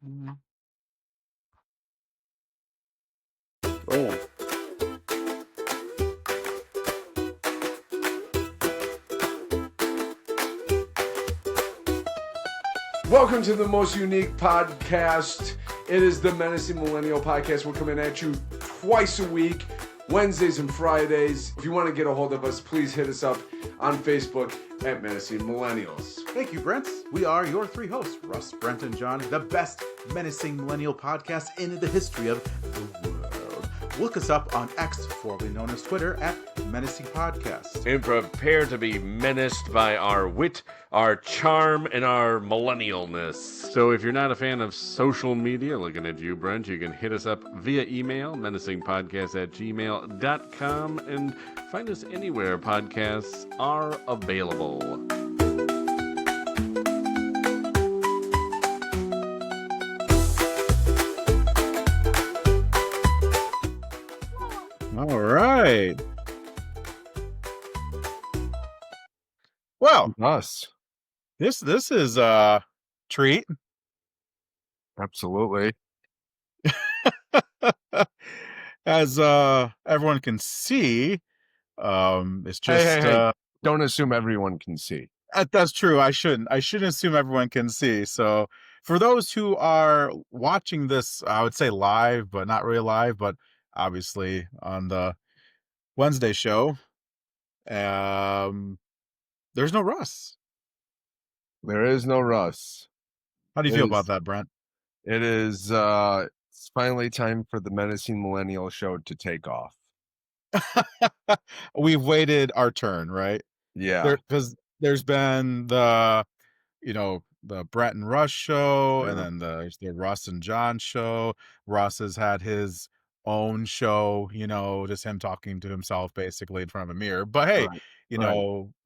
Mhm. Oh, Welcome to the most unique podcast. It is the Menacing Millennial Podcast. We're coming at you twice a week, Wednesdays and Fridays. If you want to get a hold of us, please hit us up on Facebook at Menacing Millennials. Thank you, Brent. We are your three hosts, Russ, Brent, and Jon, the best menacing millennial podcast in the history of the world. Look us up on X, formerly known as Twitter, at Menacing Podcast. And prepare to be menaced by our wit, our charm, and our millennialness. So if you're not a fan of social media, looking at you, Brent, you can hit us up via email, menacingpodcast@gmail.com, and find us anywhere podcasts are available. All right. Well, us. this is a treat. Absolutely. As everyone can see, it's just Hey. Don't assume everyone can see. That's true. I shouldn't assume everyone can see. So for those who are watching this, I would say live, but not really live, but obviously on the Wednesday show, there's no Russ. There is no Russ. How do you It feel is- about that, Brent? It is it's finally time for the Menacing Millennial show to take off. We've waited our turn, right? Yeah. Because there's been the Brent and Russ show, and Yeah. then there's the Russ and Jon show. Russ has had his own show, just him talking to himself basically in front of a mirror. But hey, Right.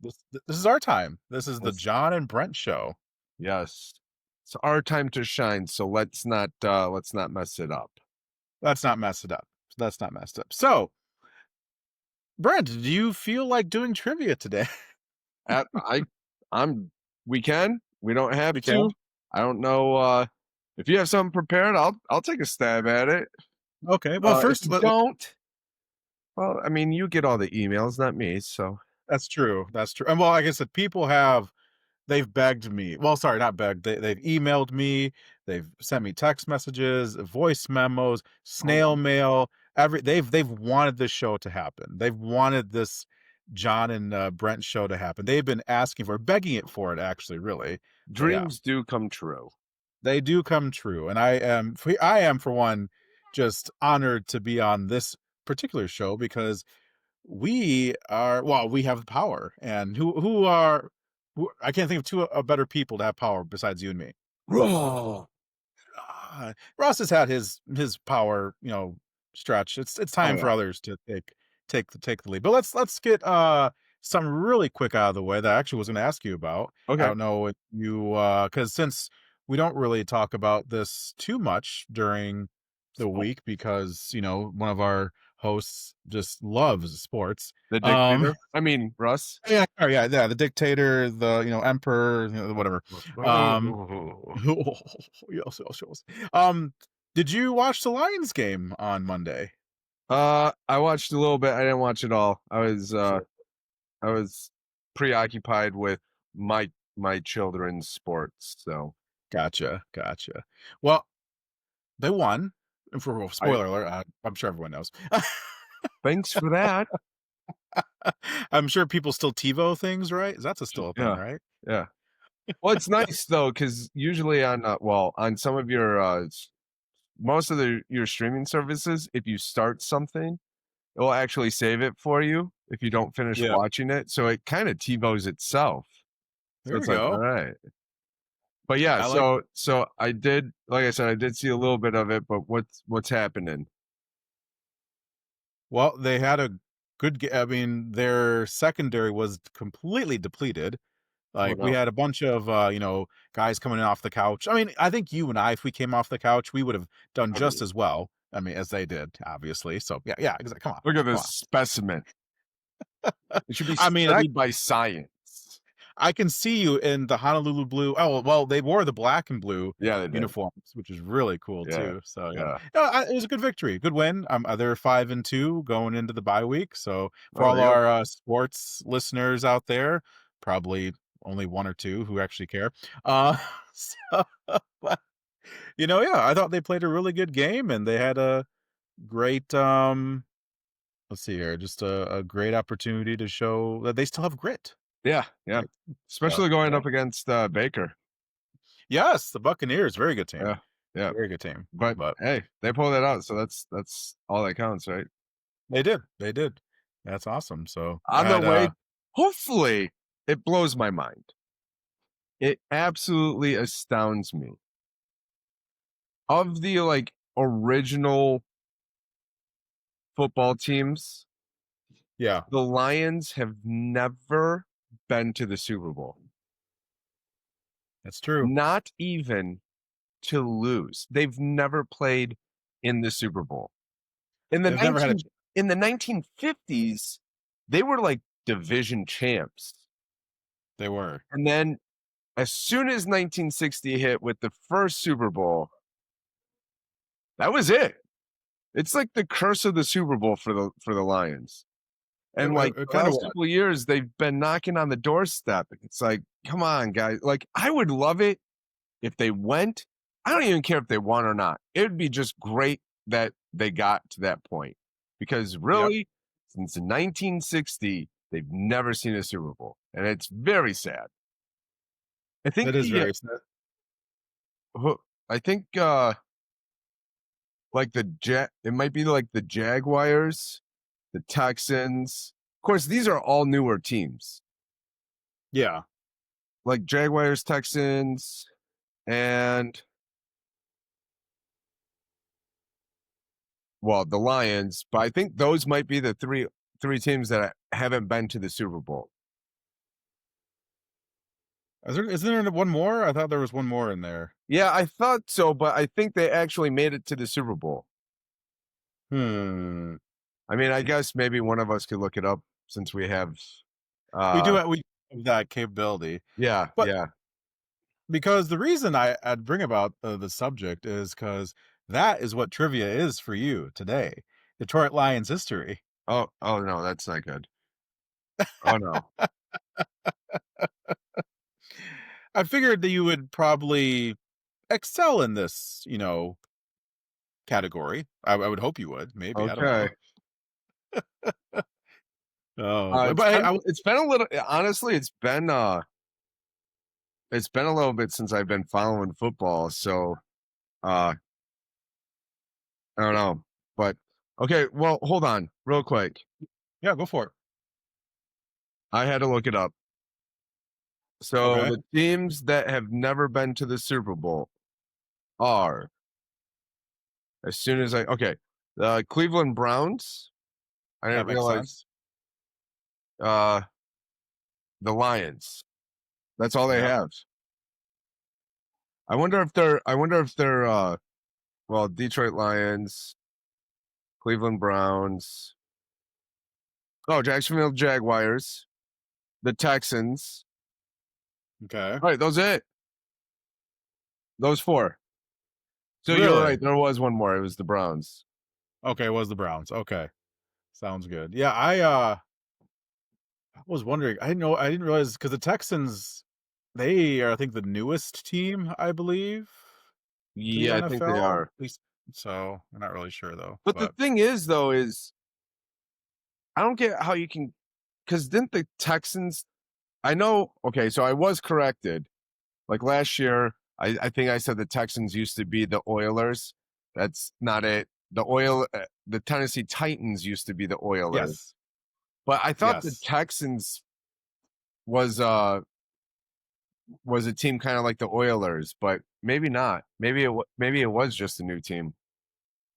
this is our time. This is the Yes. Jon and Brent show. Yes. It's our time to shine, so let's not mess it up. Let's not mess it up. Let's not mess it up. So, Brent, do you feel like doing trivia today? We can. We don't have We to. can. I don't know if you have something prepared, I'll take a stab at it. Okay. Well, first, if you don't. Well, I mean, you get all the emails, not me, so that's true. That's true. And well, like I said, they've begged me. Well, sorry, not begged. They've emailed me. They've sent me text messages, voice memos, snail mail. They've wanted this show to happen. They've wanted this Jon and Brent show to happen. They've been asking for, begging it for it. Actually, really, dreams do come true. they do come true. And I am for one just honored to be on this particular show because we have the power, and who I can't think of two better people to have power besides you and me. Ross has had his power, stretch. It's time for others to take the lead. But let's get something really quick out of the way that I actually was going to ask you about. Okay. I don't know if you because since we don't really talk about this too much during the week because one of our hosts just loves sports. The dictator. I mean, Russ. Yeah, the dictator, the emperor, whatever. Yes. Did you watch the Lions game on Monday? I watched a little bit. I didn't watch it all. I was preoccupied with my children's sports. So Gotcha. Well, they won. For spoiler alert, I'm sure everyone knows. Thanks for that. I'm sure people still TiVo things, right? That's still a thing, right? Yeah. Well, it's nice though, because usually on some of your most of your streaming services, if you start something, it will actually save it for you if you don't finish watching it. So it kind of TiVos itself. There so it's we like, go. all right. But yeah, so I did, like I said, I did see a little bit of it, but what's happening? Well, they had a good I mean, their secondary was completely depleted. Like we had a bunch of guys coming in off the couch. I mean, I think you and I, if we came off the couch, we would have done just as well. I mean, as they did, obviously. So yeah, exactly. Come on. Look at this specimen. It should be studied by science. I can see you in the Honolulu blue. Oh, well, they wore the black and blue Yeah, they did. uniforms, which is really cool Yeah, too. So yeah. no, it was a good victory, good win. They're 5-2 going into the bye week. So for Oh, all there you go. our sports listeners out there, probably only one or two who actually care. So, but, yeah, I thought they played a really good game, and they had a great let's see here, just a great opportunity to show that they still have grit. Yeah, yeah. Right. Especially going yeah. up against Baker. Yes, the Buccaneers, very good team. Yeah, yeah. Very good team. But hey, they pulled it out, so that's all that counts, right? They did. That's awesome. So On the way, hopefully, it blows my mind. It absolutely astounds me. Of the original football teams, yeah, the Lions have never been to the Super Bowl. that's true. Not even to lose. They've never played in the Super Bowl. In the They've never had in the 1950s, they were like division champs. They were. And then as soon as 1960 hit with the first Super Bowl, that was it. It's like the curse of the Super Bowl for the Lions. And It the kinda last was. couple of years, they've been knocking on the doorstep. It's like, come on, guys. Like, I would love it if they went. I don't even care if they won or not. It would be just great that they got to that point. Because really, since 1960, they've never seen a Super Bowl. And it's very sad. I think That is very sad. I think it might be like the Jaguars, the Texans. Of course, these are all newer teams. Yeah. Like Jaguars, Texans, and the Lions. But I think those might be the three teams that haven't been to the Super Bowl. Isn't there one more? I thought there was one more in there. Yeah, I thought so, but I think they actually made it to the Super Bowl. I mean, I guess maybe one of us could look it up since we have. We do have that capability. Yeah, but yeah. Because the reason I'd bring about the subject is because that is what trivia is for you today. Detroit Lions history. Oh no, that's not good. Oh no. I figured that you would probably excel in this, category. I would hope you would. Maybe. Okay. I don't know. It's been a little. Honestly, it's been a little bit since I've been following football, so I don't know. But okay, well, hold on, real quick. Yeah, go for it. I had to look it up. So Okay. the teams that have never been to the Super Bowl are, as soon as the Cleveland Browns. I didn't realize. The Lions. That's all they have. I wonder if they're Detroit Lions, Cleveland Browns, Jacksonville Jaguars, the Texans. Okay. All right, those are it. Those four. So Really? You're right. There was one more. It was the Browns. Okay, it was the Browns. Okay. Sounds good. Yeah, I was wondering. I didn't realize because the Texans, they are, I think, the newest team, I believe. Yeah, I think they are. At least, so I'm not really sure though. But the thing is, though, is I don't get how you can, because didn't the Texans? I know. Okay, so I was corrected. Like last year, I think I said the Texans used to be the Oilers. That's not it. The Tennessee Titans used to be the Oilers. Yes. But I thought the Texans was a team kind of like the Oilers, but maybe not. Maybe it was just a new team.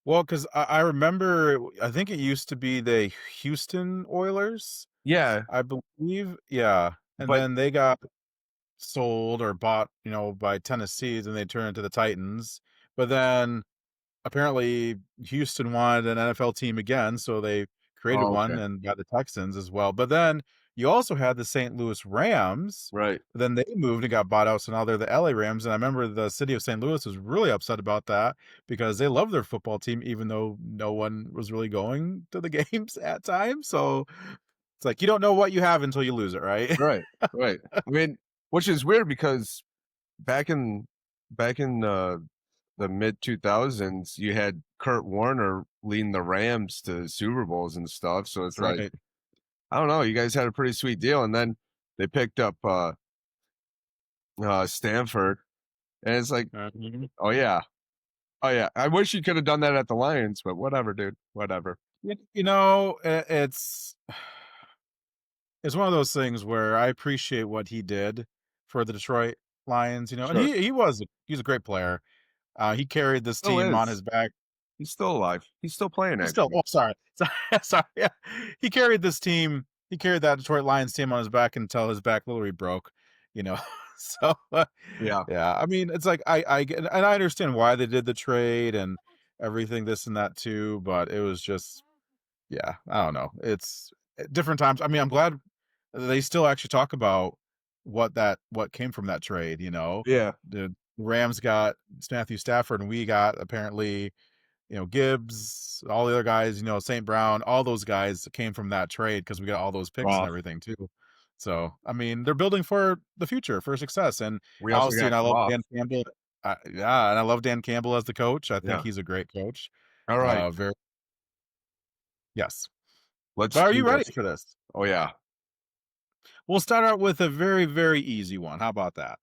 Well, because I remember, I think it used to be the Houston Oilers. Yeah, I believe. Yeah, and then they got sold or bought, by Tennessee, and they turned into the Titans. But then apparently Houston wanted an NFL team again, so they created one and got the Texans as well. But then You also had the St. Louis Rams. Right. Then they moved and got bought out, so now they're the LA Rams. And I remember the city of St. Louis was really upset about that because they love their football team, even though no one was really going to the games at times. So it's like you don't know what you have until you lose it, right? Right. Right. I mean, which is weird because back in the mid 2000s, you had Kurt Warner leading the Rams to Super Bowls and stuff. So it's like, Right. I don't know, you guys had a pretty sweet deal, and then they picked up Stanford, and it's like, Mhm. oh yeah, I wish you could have done that at the Lions, but whatever, dude, whatever. You know, it's one of those things where I appreciate what he did for the Detroit Lions, you know, and Sure. he's a great player. He carried this Still team on is. his back. He's still alive. He's still playing. He's Actually. still, oh, sorry, sorry. Yeah, he carried this team. He carried that Detroit Lions team on his back until his back literally broke. You know, so Yeah. yeah. I mean, it's like I get, and I understand why they did the trade and everything, this and that too. But it was just, yeah, I don't know. It's different times. I mean, I'm glad they still actually talk about what came from that trade. You know, Yeah. the Rams got Matthew Stafford, and we got apparently, you know, Gibbs, all the other guys, you know, St. Brown, all those guys came from that trade because we got all those picks and Rough. everything too. So, I mean, they're building for the future, for success. And We also obviously, got and I love Goff. Dan Campbell. Yeah, and I love Dan Campbell as the coach. I think Yeah. he's a great coach. All right, Yes. let's. But are do you ready this. for this? Oh yeah. We'll start out with a very, very easy one. How about that?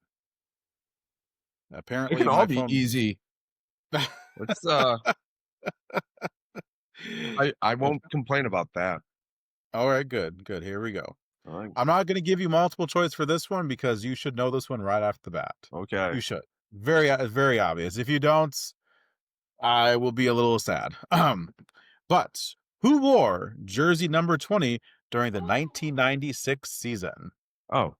It Apparently, can my all be phone. easy. Let's. I won't complain about that. All right, good. Here we go. All right. I'm not going to give you multiple choice for this one because you should know this one right off the bat. Okay. You should. Very, very obvious. If you don't, I will be a little sad. But who wore jersey number 20 during the 1996 season? Oh,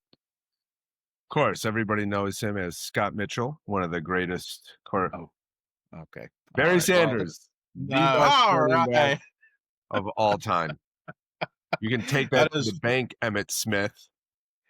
of course, everybody knows him as Scott Mitchell, one of the greatest. Oh, okay. Barry All right. Sanders, the best All running back right. of all time. You can take that to the bank, Emmett Smith.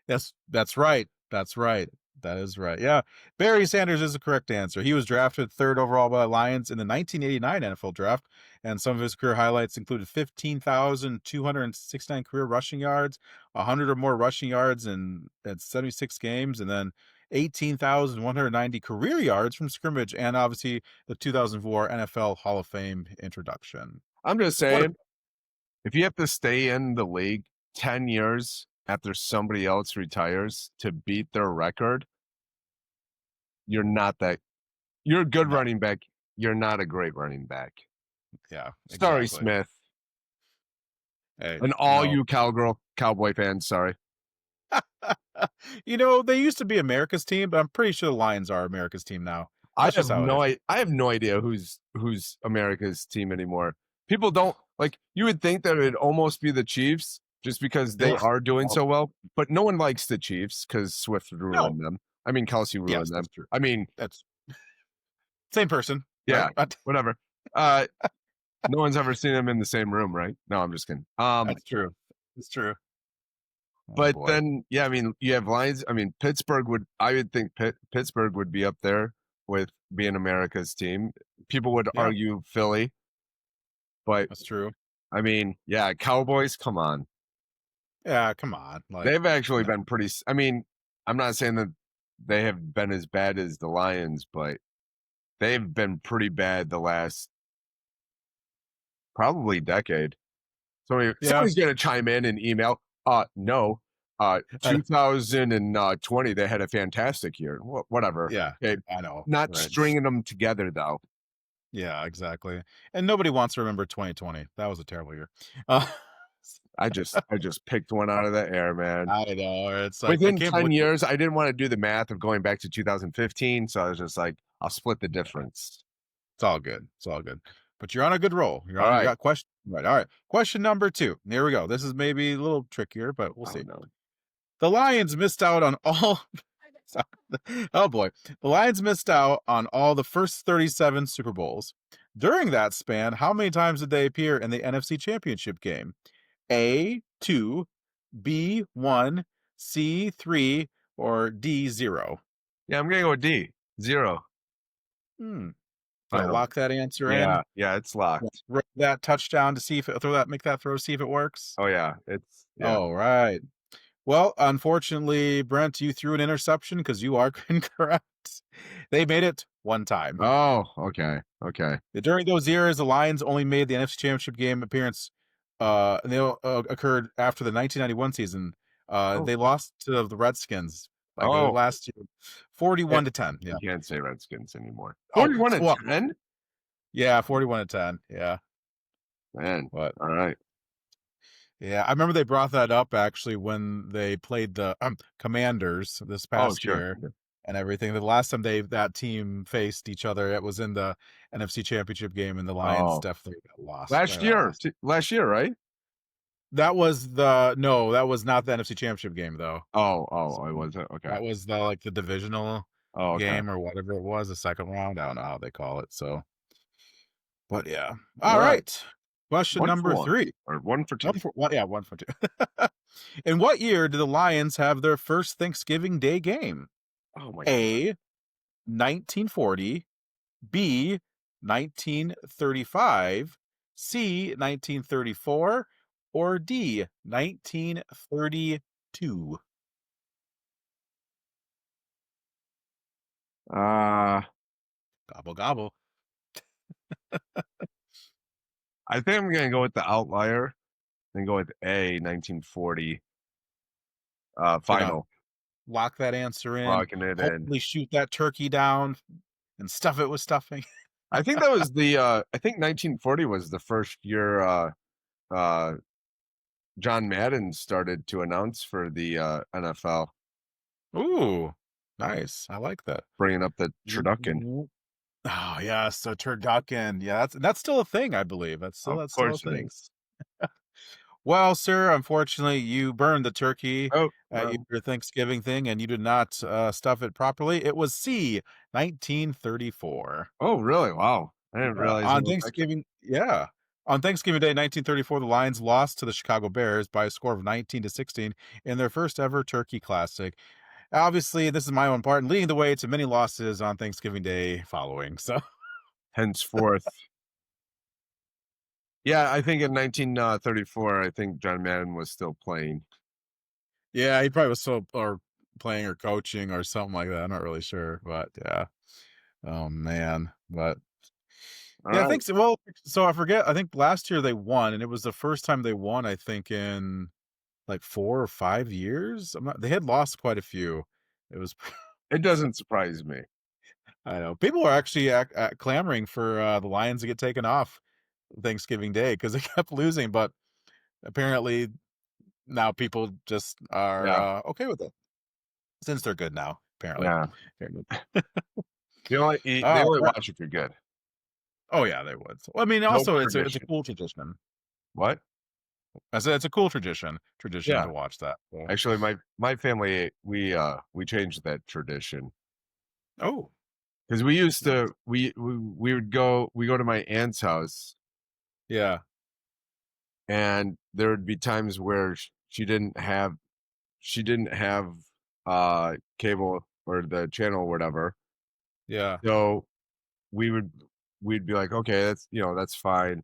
That's right. That's right. That is right. Yeah. Barry Sanders is the correct answer. He was drafted 3rd overall by the Lions in the 1989 NFL draft, and some of his career highlights included 15,269 career rushing yards, 100 or more rushing yards in 76 games, and then 18,190 career yards from scrimmage, and obviously the 2004 NFL Hall of Fame introduction. I'm just saying, if you have to stay in the league 10 years after somebody else retires to beat their record, you're a good running back. You're not a great running back. Yeah. Sorry, exactly. Smith. Hey, And all you Cowboy fans, sorry. You know, they used to be America's team, but I'm pretty sure the Lions are America's team now. I have no idea who's America's team anymore. People don't like. You would think that it'd almost be the Chiefs just because they are doing so well, but no one likes the Chiefs because Swift ruined them. I mean, Kelsey ruined them. That's true. I mean, That's same person. Yeah, right? whatever. No one's ever seen them in the same room, right? No, I'm just kidding. That's true. It's true. But then, yeah, I mean, you have Lions. I mean, I would think Pittsburgh would be up there with being America's team. People would argue Philly, but that's true. I mean, yeah, Cowboys, come on. Yeah, come on. Like, they've actually been pretty. I mean, I'm not saying that they have been as bad as the Lions, but they've been pretty bad the last probably decade. Somebody's going to chime in and email. No. 2020, they had a fantastic year. Whatever. Yeah, okay. I know. Not stringing them together, though. Yeah, exactly. And nobody wants to remember 2020. That was a terrible year. I just picked one out of the air, man. I know. It's like within 10 years, I didn't want to do the math of going back to 2015, so I was just like, I'll split the difference. It's all good. But you're on a good roll. You right. got question right. All right. Question number 2. Here we go. This is maybe a little trickier, but we'll see. No. The Lions missed out on all. Oh boy. The Lions missed out on all the first 37 Super Bowls. During that span, how many times did they appear in the NFC Championship game? A, 2, B 1, C 3, or D 0? Yeah, I'm gonna go with D. 0. Gonna Final. lock that answer in. Yeah, it's locked. Throw that touchdown to see if make that throw, see if it works. Oh yeah, yeah. All right. Well, unfortunately, Brent, you threw an interception because you are incorrect. They made it one time. Oh, okay. During those years, the Lions only made the NFC Championship game appearance. And they occurred after the 1991 season. They lost to the Redskins last year, 41-10. Yeah, You can't say Redskins anymore. Oh, 41-10. Yeah, 41-10. Yeah, Man, but all right. yeah, I remember they brought that up actually when they played the Commanders this past year and everything. The last time that team faced each other, it was in the NFC Championship game, and the Lions definitely got lost. Last year, right? That was not the NFC Championship game though. Oh, it wasn't. Okay. That was the divisional game or whatever it was, the second round. I don't know how they call it. So, but yeah. All right. Question number 3. Or 1 for 2. 1 for 2. In what year did the Lions have their first Thanksgiving Day game? Oh my A, 1940, B, 1935, C, 1934, or D, 1932? Gobble, gobble. I think I'm gonna go with the outlier and go with A, 1940. Final. Lock that answer in. Locking it in. Hopefully shoot that turkey down and stuff it with stuffing. I think that was I think 1940 was the first year John Madden started to announce for the NFL. Ooh, nice. I like that. Bringing up the turducken. Oh yeah, so turducken. Yeah, that's still a thing, I believe. That's still a thing. Well, sir, unfortunately, you burned the turkey at your Thanksgiving thing, and you did not stuff it properly. It was C, 1934. Oh, really? Wow. I didn't realize. On Thanksgiving, on Thanksgiving Day, 1934, the Lions lost to the Chicago Bears by a score of 19-16 in their first ever Turkey Classic. Obviously, this is my own part, and leading the way to many losses on Thanksgiving Day following. So, henceforth. Yeah, I think in 1934, I think John Madden was still playing. Yeah, he probably was or playing or coaching or something like that. I'm not really sure, but yeah. Oh man, but I think so. Well, so I forget. I think last year they won, and it was the first time they won. I think in like 4 or 5 years. They had lost quite a few. It doesn't surprise me. I know people are actually clamoring for the Lions to get taken off Thanksgiving Day because they kept losing, but apparently now people just are okay with it since they're good now. Apparently, they only watch if you're good. Oh yeah, they would. Well, I mean, also it's a cool tradition. What? I said it's a cool tradition to watch that. So. Actually, my family we changed that tradition. Oh, because we used to we would go to my aunt's house. Yeah, and there would be times where she didn't have cable or the channel or whatever. Yeah. So we'd be like, okay, that's fine.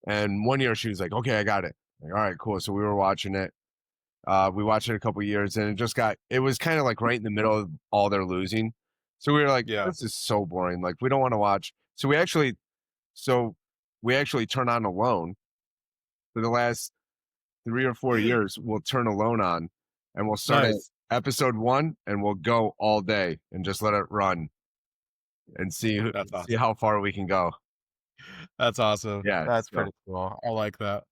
And one year she was like, okay, I got it. Like, all right, cool. So we were watching it. We watched it a couple years, and it was kind of like right in the middle of all their losing. So we were like, this is so boring. Like, we don't want to watch. So we actually turn on Alone. For the last 3 or 4 years, we'll turn Alone on, and we'll start at episode 1, and we'll go all day and just let it run, and see how far we can go. That's awesome. Yeah, that's pretty cool. I like that.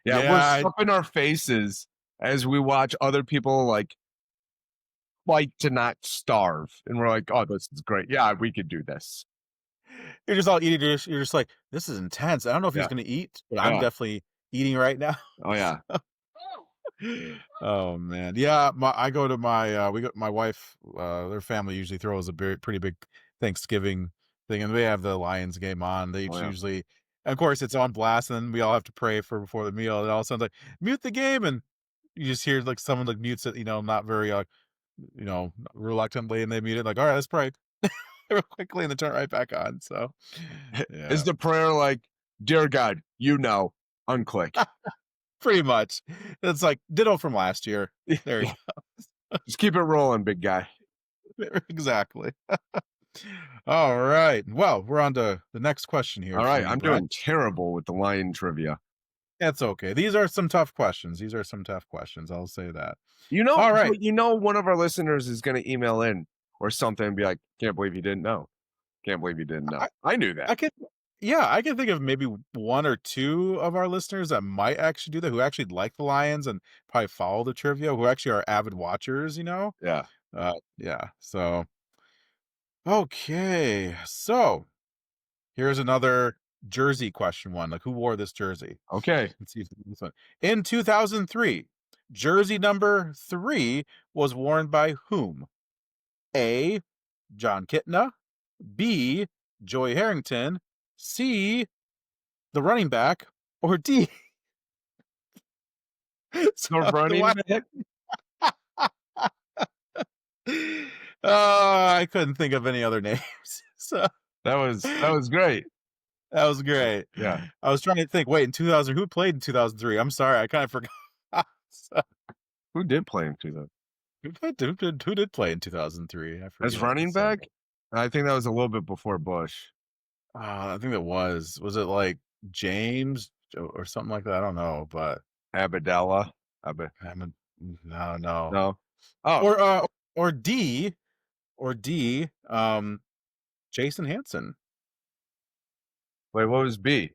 Yeah, we're stuffing our faces as we watch other people like fight to not starve, and we're like, oh, this is great. Yeah, we could do this. You're just all eating. You're just like, this is intense. I don't know if he's going to eat, but I'm definitely eating right now. Oh yeah. Oh man, yeah. I go to my wife. Their family usually throws a pretty big Thanksgiving thing, and we have the Lions game on. They usually, of course, it's on blast, and then we all have to pray before the meal. And all of a sudden, like, mute the game, and you just hear like someone like mutes it, not very reluctantly, and they mute it like, all right, let's pray real quickly, and then turn it right back on. So yeah, Is the prayer like, dear God, unclick? pretty much. It's like ditto from last year. There you Just keep it rolling, big guy. go. Exactly. All right. Well, we're on to the next question here. All right, for you, I'm Brent. doing terrible with the Lion trivia. That's okay. These are some tough questions. I'll say that. All right. one of our listeners is going to email in or something and be like, can't believe you didn't know. Can't believe you didn't know. I knew that. I can think of maybe one or two of our listeners that might actually do that, who actually like the Lions and probably follow the trivia, who actually are avid watchers, Yeah. Yeah. So, okay. So, here's another jersey question one. Like, who wore this jersey? Okay. Let's see if this one. In 2003, jersey number 3 was worn by whom? A. Jon Kitna. B. Joey Harrington. C. The running back. Or D. The running back? I couldn't think of any other names. So That was great. that was great. Yeah. I was trying to think. Wait, in 2000, who played in 2003? I'm sorry, I kind of forgot. Who did play in 2000? Who did play in 2003? I forget. As running back? I think that was a little bit before Bush. I think it was it like James or something like that? I don't know, but Abadella. no. No. Oh. Or D, Jason Hansen. Wait, what was B?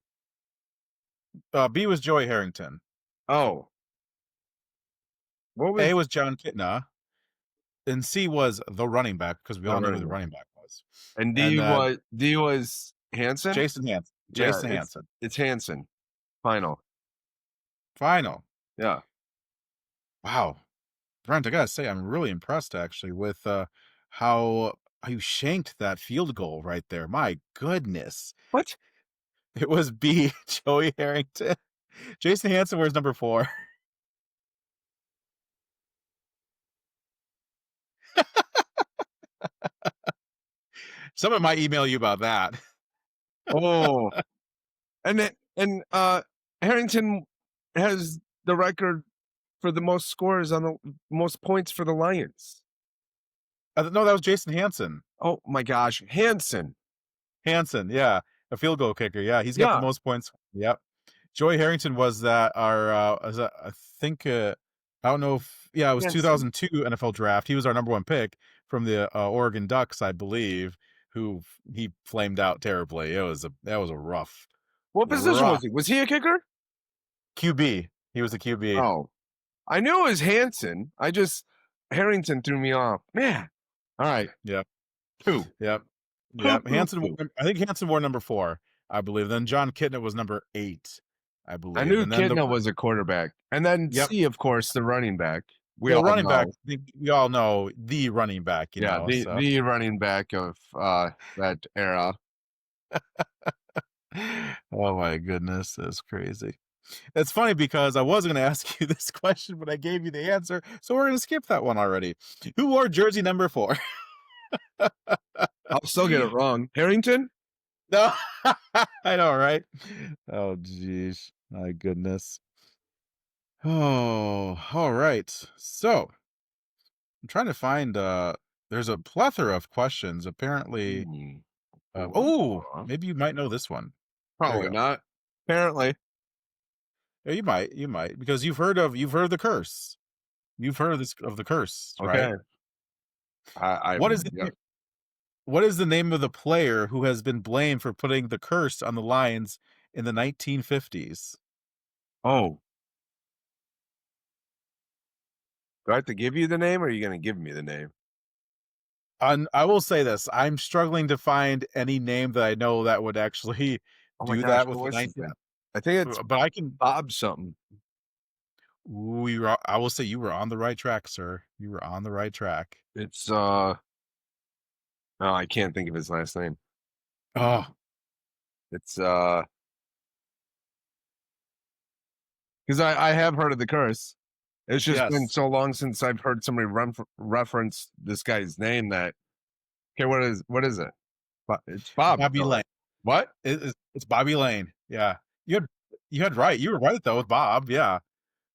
B was Joey Harrington. Oh. What was A was Jon Kitna. And C was the running back, because we all know who the running back was. And D was Hansen? Jason Hansen. Jason Hansen. It's Hansen. Final. Yeah. Wow. Brent, I gotta say, I'm really impressed actually with how you shanked that field goal right there. My goodness. What? It was B, Joey Harrington. Jason Hansen wears number 4. Someone might email you about that. Oh. and Harrington has the record for the most scores on the most points for the Lions. No, that was Jason Hansen. Oh my gosh, Hansen, yeah, a field goal kicker. Yeah, he's got the most points. Yep. Joey Harrington was that I think I don't know if it was Hansen. 2002 NFL draft. He was our number 1 pick from the Oregon Ducks, I believe, who he flamed out terribly. That was a rough. What position was he? Was he a kicker? QB. He was a QB. Oh, I knew it was Hansen. Harrington threw me off. Man. All right. Yep. 2. Yep. Hansen. I think Hansen wore number 4, I believe. Then Jon Kitna was number 8, I believe. I knew Kitna was a quarterback. And then C, of course, the running back. We all running know. back. We all know the running back. The running back of that era. Oh my goodness, that's crazy. It's funny because I was going to ask you this question, but I gave you the answer, so we're going to skip that one already. Who wore jersey number 4? I'll still get it wrong. Harrington? No, I know, right? Oh, geez, my goodness. Oh, all right. So I'm trying to find. There's a plethora of questions. Apparently, maybe you might know this one. Probably not. Apparently. Yeah, you might, because you've heard of the curse. You've heard of the curse, right? Okay. What is the name of the player who has been blamed for putting the curse on the Lions in the 1950s? Oh. Do I have to give you the name, or are you going to give me the name? I will say this. I'm struggling to find any name that I know that would actually do that with the 19. I think it's but I can Bob something. I will say you were on the right track, sir. You were on the right track. It's no, I can't think of his last name. Oh. It's because I have heard of the curse. It's just been Yes. so long since I've heard somebody reference this guy's name that. Okay, what is it? It's Bob. Bobby though. Lane. What? It's Bobby Lane. Yeah. You had right. You were right though with Bob. Yeah.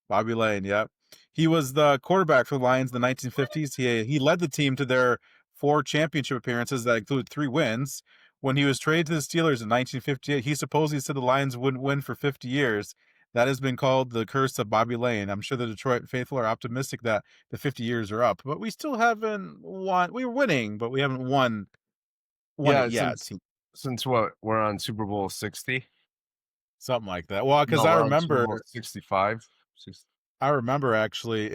Bobby Lane. Yep. He was the quarterback for the Lions in the 1950s. He led the team to their 4 championship appearances that include 3 wins. When he was traded to the Steelers in 1958, he supposedly said the Lions wouldn't win for 50 years. That has been called the curse of Bobby Lane. I'm sure the Detroit faithful are optimistic that the 50 years are up, but we still haven't won. We were winning, but we haven't won Yeah, it yet. since what we're on Super Bowl 60. Something like that. Well, because No, I we're on Super remember, Bowl 65. actually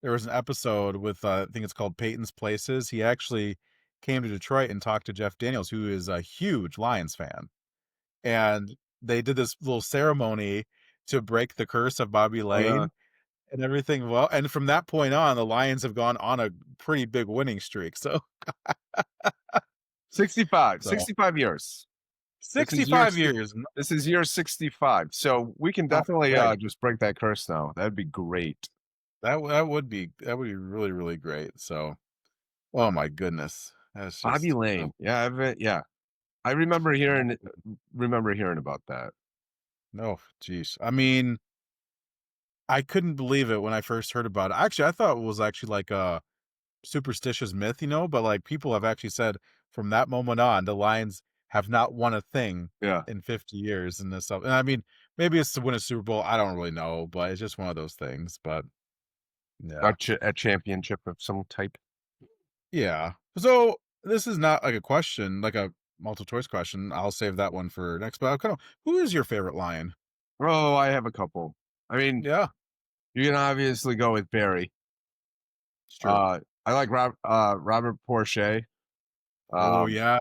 there was an episode with I think it's called Peyton's Places. He actually came to Detroit and talked to Jeff Daniels, who is a huge Lions fan, and they did this little ceremony to break the curse of Bobby Oh, yeah. Lane and everything. Well, and from that point on, the Lions have gone on a pretty big winning streak. So 65 So- 65 years. 65 years. This is year 65. So we can definitely right. just break that curse now. That'd be great. That would be really, really great. So, oh my goodness, that's just, Bobby Lane. Yeah, I remember hearing about that. No, geez. I mean, I couldn't believe it when I first heard about it. Actually, I thought it was actually like a superstitious myth, but like people have actually said from that moment on, the Lions have not won a thing Yeah. in 50 years and this stuff. And I mean, maybe it's to win a Super Bowl. I don't really know, but it's just one of those things. But yeah. A championship of some type. Yeah. So this is not like a question, like a multiple choice question. I'll save that one for next. But who is your favorite Lion? Oh, I have a couple. I mean, Yeah. you can obviously go with Barry. It's true. I like Robert Porsche. Yeah.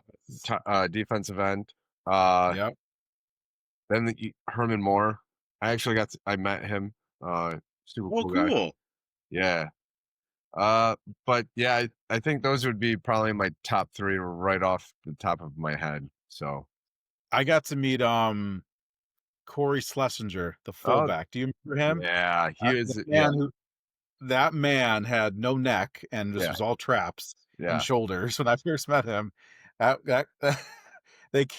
Defensive end. Yep. Then Herman Moore. I met him. Super Well, cool guy. cool. Yeah. But yeah, I think those would be probably my top 3 right off the top of my head. So I got to meet Corey Schlesinger, the fullback. Do you remember him? yeah, That man had no neck and this was all traps and shoulders when I first met him.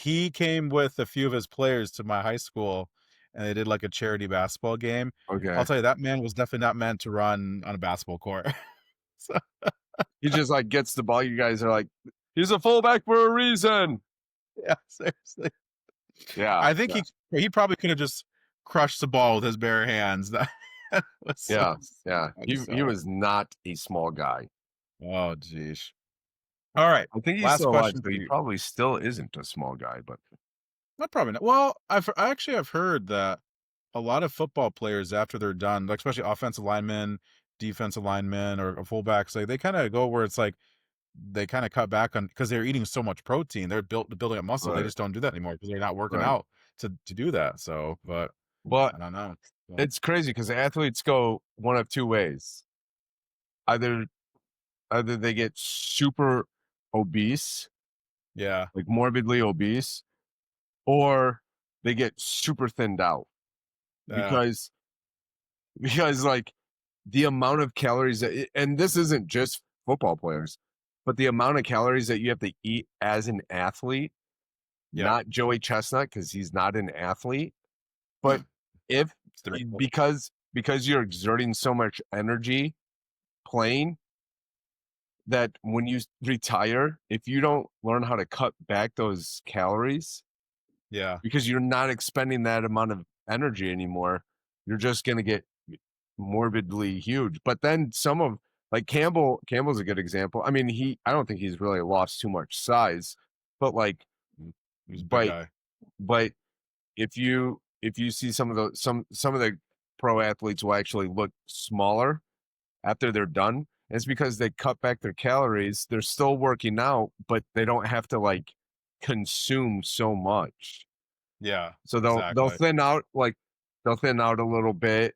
He came with a few of his players to my high school and they did like a charity basketball game. Okay. I'll tell you, that man was definitely not meant to run on a basketball court. So he just like gets the ball. You guys are like, he's a fullback for a reason. yeah, seriously. Yeah. I think he probably could have just crushed the ball with his bare hands. That was He was not a small guy. Oh, geez. All right. I think he's Last still question alive, for but he you. probably still isn't a small guy. But Not probably not. Well, I've heard that a lot of football players after they're done, like especially offensive linemen, defensive linemen, or fullbacks, like they kind of go where it's like they kind of cut back on because they're eating so much protein. They're building up muscle. They Right. just don't do that anymore because they're not working Right. out to do that. So, but I don't know. So, it's crazy because athletes go one of 2 ways. Either they get super obese, yeah, like morbidly obese, or they get super thinned out because like the amount of calories and this isn't just football players, but the amount of calories that you have to eat as an athlete, not Joey Chestnut because he's not an athlete, but because you're exerting so much energy playing, that when you retire, if you don't learn how to cut back those calories, because you're not expending that amount of energy anymore, you're just going to get morbidly huge. But then like Campbell's a good example. I mean, I don't think he's really lost too much size, but like, he's a big guy. but if you see some of the pro athletes will actually look smaller after they're done. It's because they cut back their calories. They're still working out, but they don't have to like consume so much. Yeah. So they'll thin out a little bit,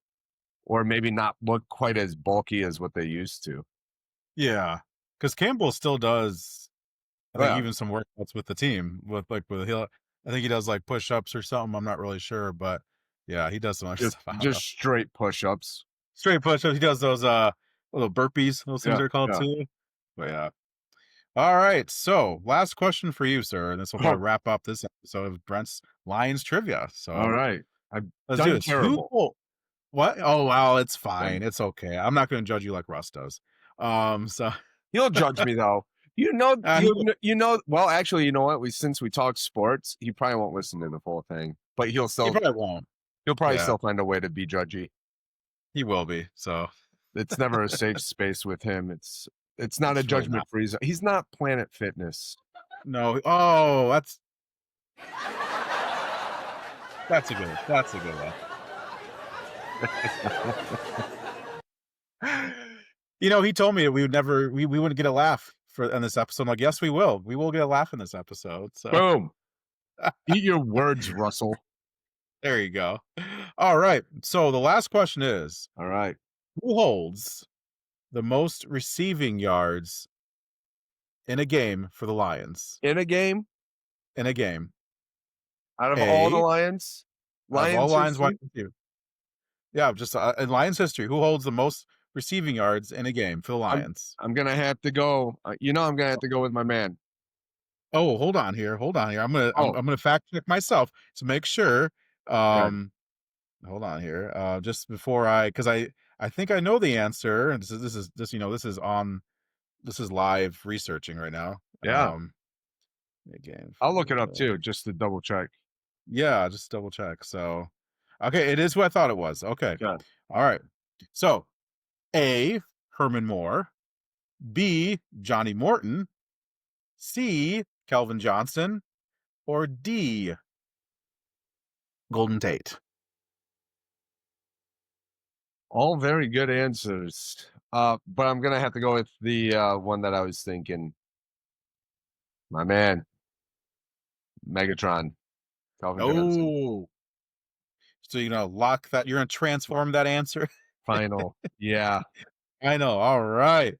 or maybe not look quite as bulky as what they used to. Yeah, because Campbell still does. I think even some workouts with the team I think he does like push-ups or something. I'm not really sure, but yeah, he does some other stuff. Just straight push-ups. straight push-ups. He does those little burpees. Those things Yeah, are called yeah. too. But yeah. All right. So last question for you, sir, and this will probably wrap up this episode of Brent's Lions trivia. So All right. I've let's do done this. terrible. What? Oh wow, it's fine. It's okay. I'm not going to judge you like Russ does. So He'll judge me though. Well, actually, you know what? Since we talked sports, he probably won't listen to the full thing, but he probably won't. he'll probably Yeah. still find a way to be judgy. He will be. So It's never a safe space with him. It's not a It's really judgment not. free zone. He's not Planet Fitness. no. Oh, that's a good one. That's a good one. He told me we wouldn't get a laugh in this episode. I'm like, yes, we will. We will get a laugh in this episode. So Boom. Eat your words, Russell. there you go. All right. So the last question is, All right. who holds the most receiving yards in a game for the Lions? In a game, In a game. out of all the A, Lions, Of all Lions history? wide receiver. Yeah, just in Lions history, who holds the most receiving yards in a game for the Lions? I'm gonna have to go. I'm gonna have to go with my man. Oh, hold on here. I'm gonna fact check myself to make sure. Hold on here. Just before because I think I know the answer, and this is live researching right now. Yeah. Again, I'll look it up too, just to double check. Yeah, just double check. So, okay, it is who I thought it was. Okay. Yeah. All right. So, A, Herman Moore, B, Johnny Morton, C, Calvin Johnson, or D, Golden Tate. All very good answers. But I'm gonna have to go with the one that I was thinking. My man, Megatron. Calvin Johnson. Oh. So you're gonna lock that, you're gonna transform that answer? Final. Yeah. I know. All right.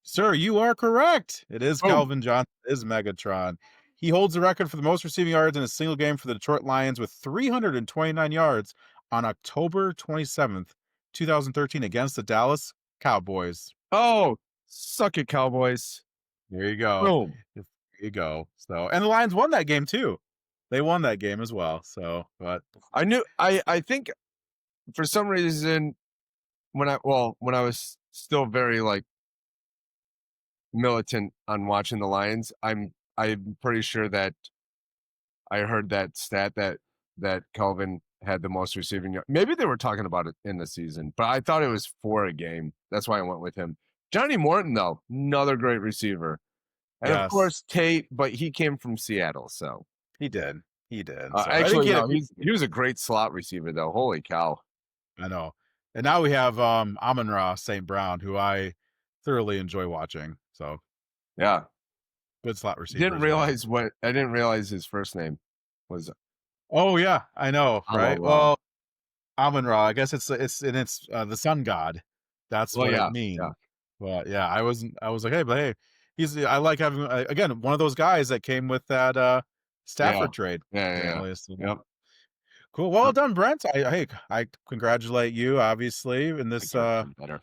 Sir, you are correct. It is Boom. Calvin Johnson. It is Megatron. He holds the record for the most receiving yards in a single game for the Detroit Lions with 329 yards on October 27th, 2013 against the Dallas Cowboys. Oh, suck it, Cowboys. There you go. Boom. There you go. So, and the Lions won that game too. They won that game as well. So, but I think for some reason when I was still very like militant on watching the Lions, I'm pretty sure that I heard that stat that Calvin had the most receiving yards. Maybe they were talking about it in the season, but I thought it was for a game. That's why I went with him. Johnny Morton, though, another great receiver. And of course, Tate, but he came from Seattle, so. He did. So actually, no, he was a great slot receiver, though. Holy cow. I know. And now we have Amon-Ra St. Brown, who I thoroughly enjoy watching. So, yeah. Good slot receiver. I didn't realize his first name was. Oh yeah, I know, right? Well, Amon-Ra. I guess it's the sun god. That's what it means. Yeah. But yeah, I was like, hey, I like having again one of those guys that came with that Stafford trade. Yeah. Yep. Cool. Well done, Brent. I congratulate you, obviously, in this. Better.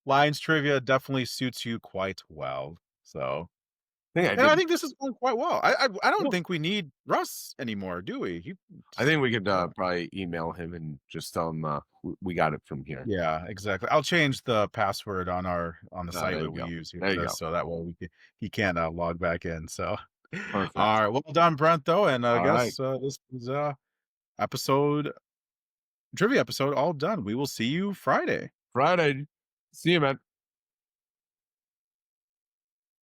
Lions trivia definitely suits you quite well. So, I think this is going quite well. I don't think we need Russ anymore, do we? I think we could probably email him and just tell him we got it from here. Yeah, exactly. I'll change the password on the site that we use here, so that way he can't log back in. So, Perfect. All right, well done, Brent. Though, and I guess this is trivia episode all done. We will see you Friday. See you, man.